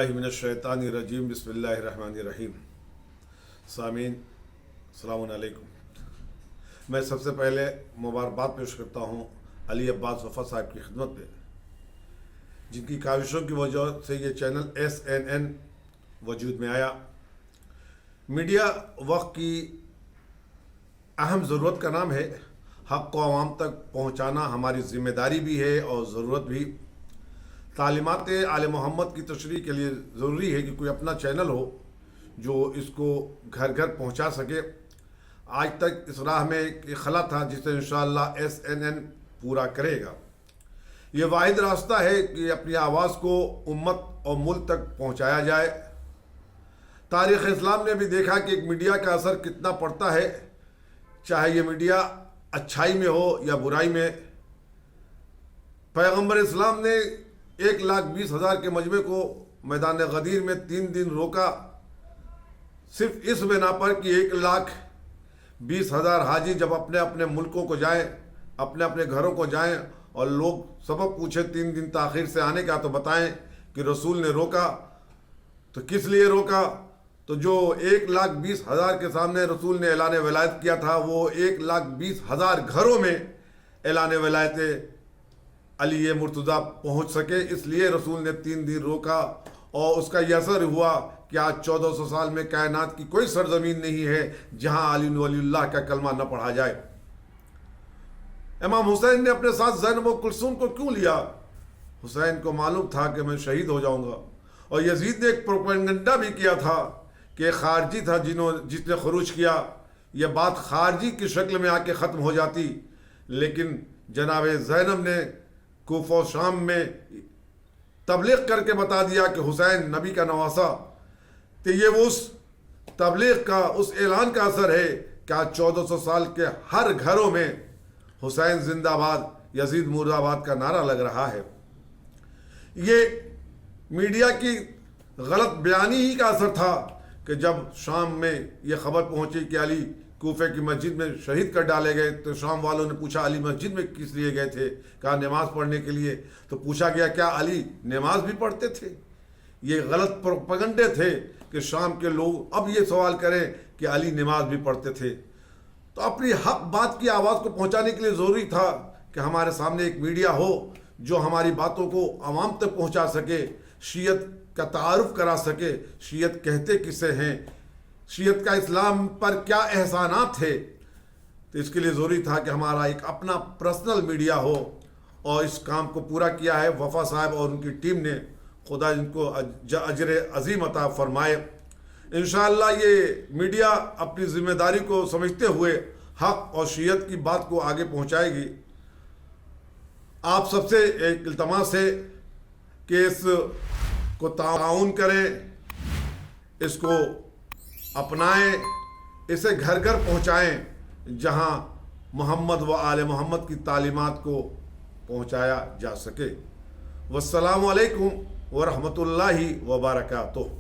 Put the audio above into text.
बिस्मिल्लाहि मिनश्शैतानिर्रजीम बिस्मिल्लाहिर्रहमानिर्रहीम। सामीन अस्सलामु अलैकुम। मैं सबसे पहले मुबारकबाद पेश करता हूँ अली अब्बास वफ़ा साहब की खिदमत में, जिनकी काविशों की वजह से ये चैनल SNN वजूद में आया। मीडिया वक्त की अहम ज़रूरत का नाम है। हक़ को आवाम तक पहुँचाना हमारी ज़िम्मेदारी भी है और ज़रूरत भी। तालीमात आले मोहम्मद की तशरीह के लिए ज़रूरी है कि कोई अपना चैनल हो जो इसको घर घर पहुंचा सके। आज तक इस राह में एक खला था जिसे इंशाअल्लाह SNN पूरा करेगा। ये वाहिद रास्ता है कि अपनी आवाज़ को उम्मत और मुल्क तक पहुंचाया जाए। तारीख़ इस्लाम ने भी देखा कि एक मीडिया का असर कितना पड़ता है, चाहे ये मीडिया अच्छाई में हो या बुराई में। पैगम्बर इस्लाम ने 1,20,000 के मजमे को मैदान गदीर में 3 दिन रोका, सिर्फ इस बिना पर कि 1,20,000 हाजी जब अपने अपने मुल्कों को जाएं, अपने अपने घरों को जाएं और लोग सबक पूछे 3 दिन ताख़ीर से आने का, तो बताएं कि रसूल ने रोका। तो किस लिए रोका? तो जो 1,20,000 के सामने रसूल ने ऐलान वलायत किया था, वो 1,20,000 घरों में ऐलान वलायत अली मुर्तज़ा पहुँच सके, इसलिए रसूल ने 3 दिन रोका। और उसका यह असर हुआ कि आज 1400 साल में कायनात की कोई सरजमीन नहीं है जहाँ अली वलीउल्लाह का कलमा न पढ़ा जाए। इमाम हुसैन ने अपने साथ ज़ैनब व कुलसूम को क्यों लिया? हुसैन को मालूम था कि मैं शहीद हो जाऊंगा। और यजीद ने एक प्रोपेगेंडा भी किया था कि खारजी था जिसने खरूज किया। यह बात खारजी की शक्ल में आके ख़त्म हो जाती, लेकिन जनाब ज़ैनब ने कूफा और शाम में तबलीग करके बता दिया कि हुसैन नबी का नवासा। तो ये उस तबलीग का, उस ऐलान का असर है कि आज 1400 साल के हर घरों में हुसैन जिंदाबाद, यजीद मुर्दाबाद का नारा लग रहा है। ये मीडिया की गलत बयानी ही का असर था कि जब शाम में ये खबर पहुंची कि अली कूफे की मस्जिद में शहीद कर डाले गए, तो शाम वालों ने पूछा अली मस्जिद में किस लिए गए थे? कहा नमाज पढ़ने के लिए। तो पूछा गया क्या अली नमाज भी पढ़ते थे? ये गलत प्रोपेगेंडे थे कि शाम के लोग अब ये सवाल करें कि अली नमाज भी पढ़ते थे। तो अपनी हक बात की आवाज़ को पहुंचाने के लिए ज़रूरी था कि हमारे सामने एक मीडिया हो जो हमारी बातों को आवाम तक पहुंचा सके, शीयत का तारुफ करा सके। शीयत कहते किसे हैं, शीयत का इस्लाम पर क्या एहसानात थे। तो इसके लिए ज़रूरी था कि हमारा एक अपना पर्सनल मीडिया हो, और इस काम को पूरा किया है वफ़ा साहब और उनकी टीम ने। खुदा इनको अजर अजीम अता फरमाए। इंशाअल्लाह ये मीडिया अपनी ज़िम्मेदारी को समझते हुए हक़ और शीयत की बात को आगे पहुँचाएगी। आप सबसे एक इल्तमास है कि इस को ताउन करें, इसको अपनाएं, इसे घर घर पहुँचाएं जहाँ मोहम्मद व आले मोहम्मद की तालीमात को पहुँचाया जा सके। वस्सलामु अलैकुम व रहमतुल्लाहि व बरकातुहू।